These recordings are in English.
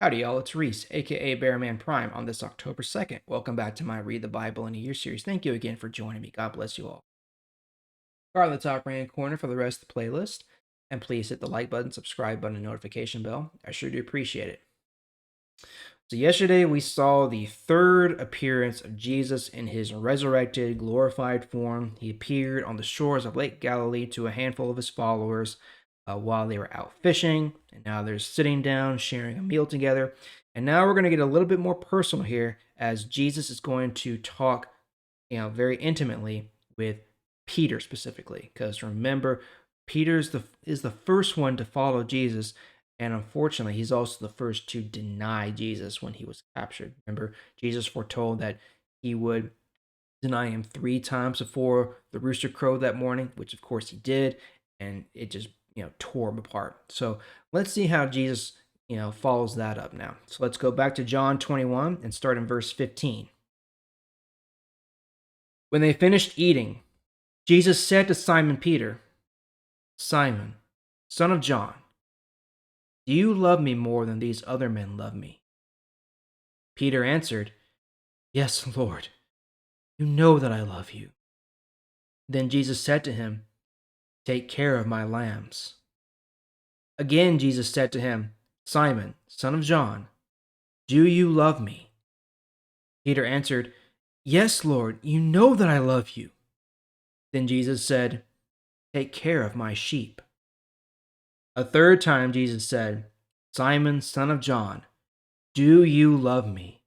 Howdy, y'all. It's Reese, aka Bearman Prime, on this October 2nd. Welcome back to my Read the Bible in a Year series. Thank you again for joining me. God bless you all. All right, in the top right hand corner for the rest of the playlist. And please hit the like button, subscribe button, and notification bell. I sure do appreciate it. So, yesterday we saw the third appearance of Jesus in his resurrected, glorified form. He appeared on the shores of Lake Galilee to a handful of his followers while they were out fishing. And now they're sitting down, sharing a meal together. And now we're going to get a little bit more personal here as Jesus is going to talk, very intimately with Peter specifically. Because remember, Peter is the first one to follow Jesus, and unfortunately, he's also the first to deny Jesus when he was captured. Remember, Jesus foretold that he would deny him 3 times before the rooster crowed that morning, which of course he did, and it just tore him apart. So let's see how Jesus follows that up now. So let's go back to John 21 and start in verse 15. When they finished eating, Jesus said to Simon Peter, "Simon, son of John, do you love me more than these other men love me?" Peter answered, "Yes, Lord, you know that I love you." Then Jesus said to him, "Take care of my lambs." Again Jesus said to him, "Simon, son of John, do you love me?" Peter answered, "Yes, Lord, you know that I love you." Then Jesus said, "Take care of my sheep." A third time Jesus said, "Simon, son of John, do you love me?"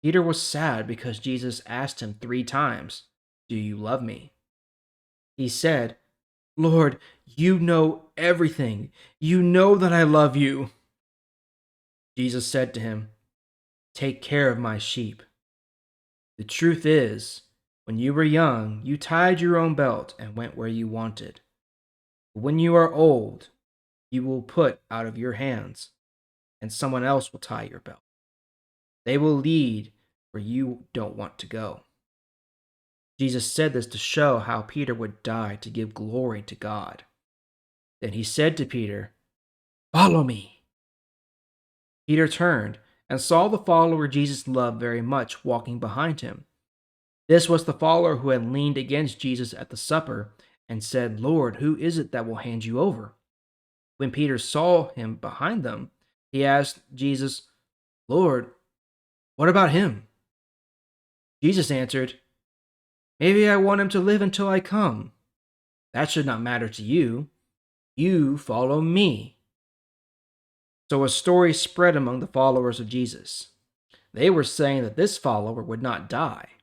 Peter was sad because Jesus asked him 3 times, "Do you love me?" He said, "Lord, you know everything. You know that I love you." Jesus said to him, "Take care of my sheep. The truth is, when you were young, you tied your own belt and went where you wanted. But when you are old, you will put out of your hands, and someone else will tie your belt. They will lead where you don't want to go." Jesus said this to show how Peter would die to give glory to God. Then he said to Peter, "Follow me." Peter turned and saw the follower Jesus loved very much walking behind him. This was the follower who had leaned against Jesus at the supper and said, "Lord, who is it that will hand you over?" When Peter saw him behind them, he asked Jesus, "Lord, what about him?" Jesus answered, "Maybe I want him to live until I come. That should not matter to you. You follow me." So a story spread among the followers of Jesus. They were saying that this follower would not die.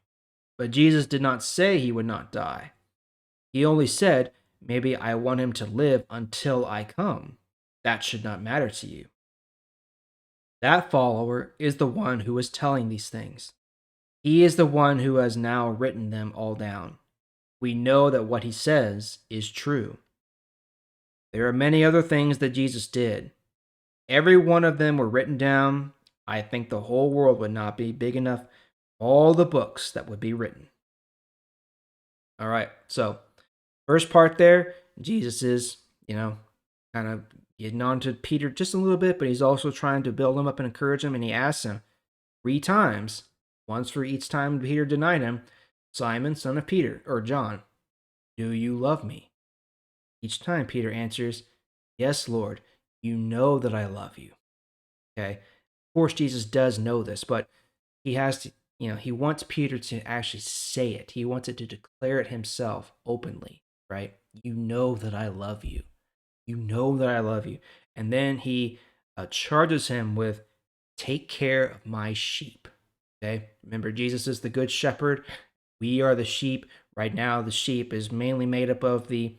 But Jesus did not say he would not die. He only said, "Maybe I want him to live until I come. That should not matter to you." That follower is the one who is telling these things. He is the one who has now written them all down. We know that what he says is true. There are many other things that Jesus did. Every one of them were written down. I think the whole world would not be big enough. All the books that would be written. All right, so first part there, Jesus is, kind of getting on to Peter just a little bit, but he's also trying to build him up and encourage him. And he asks him 3 times, once for each time Peter denied him, "Simon, son of Peter, or John, do you love me?" Each time Peter answers, "Yes, Lord, you know that I love you." Okay. Of course, Jesus does know this, but he has to, he wants Peter to actually say it. He wants it to declare it himself openly, right? You know that I love you. You know that I love you. And then he charges him with, "Take care of my sheep." Okay. Remember, Jesus is the good shepherd. We are the sheep. Right now, the sheep is mainly made up of the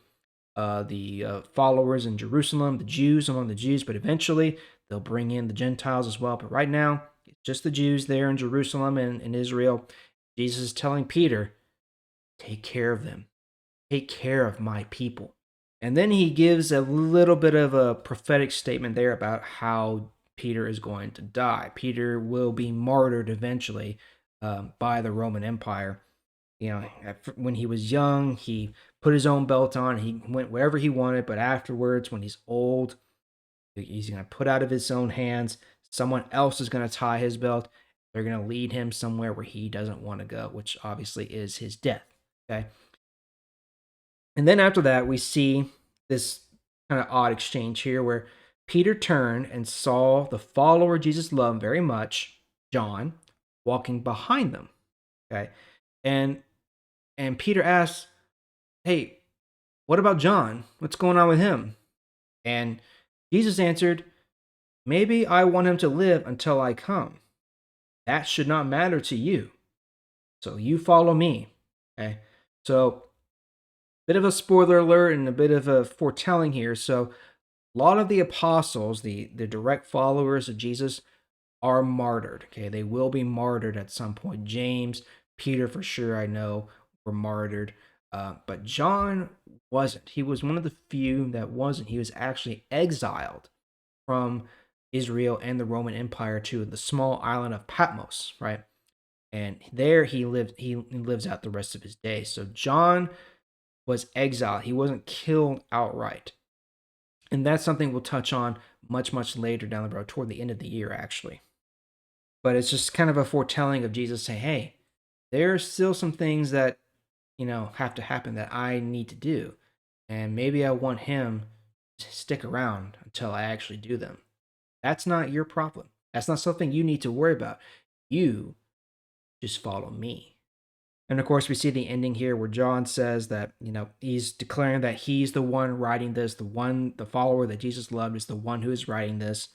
followers in Jerusalem, the Jews among the Jews, but eventually they'll bring in the Gentiles as well. But right now, it's just the Jews there in Jerusalem and in Israel. Jesus is telling Peter, "Take care of them. Take care of my people." And then he gives a little bit of a prophetic statement there about how Peter is going to die. Peter will be martyred eventually by the Roman Empire. When he was young, he put his own belt on. He went wherever he wanted. But afterwards, when he's old, he's going to put out of his own hands. Someone else is going to tie his belt. They're going to lead him somewhere where he doesn't want to go, which obviously is his death. Okay. And then after that, we see this kind of odd exchange here where Peter turned and saw the follower Jesus loved very much, John, walking behind them. Okay. And Peter asks, "Hey, what about John? What's going on with him?" And Jesus answered, "Maybe I want him to live until I come. That should not matter to you. So you follow me." Okay. So, bit of a spoiler alert and a bit of a foretelling here. So, a lot of the apostles, the direct followers of Jesus, are martyred. Okay. They will be martyred at some point. James, Peter, for sure, I know, were martyred. But John wasn't. He was one of the few that wasn't. He was actually exiled from Israel and the Roman Empire to the small island of Patmos, right? And there he lived. He lives out the rest of his days. So John was exiled. He wasn't killed outright, and that's something we'll touch on much later down the road, toward the end of the year, actually. But it's just kind of a foretelling of Jesus saying, "Hey, there's still some things that have to happen that I need to do, and maybe I want him to stick around until I actually do them." That's not your problem. That's not something you need to worry about. You just follow me. And of course, we see the ending here where John says that, he's declaring that he's the one writing this, the follower that Jesus loved is the one who is writing this,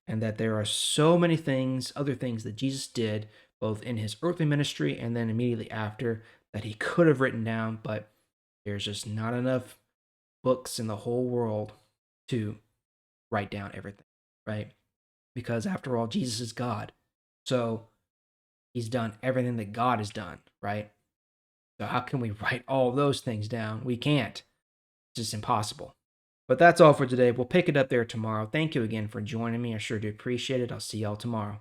and that there are so many things, other things that Jesus did, both in his earthly ministry and then immediately after, that he could have written down, but there's just not enough books in the whole world to write down everything, right? Because after all, Jesus is God. So he's done everything that God has done, right? So how can we write all those things down? We can't. It's just impossible. But that's all for today. We'll pick it up there tomorrow. Thank you again for joining me. I sure do appreciate it. I'll see y'all tomorrow.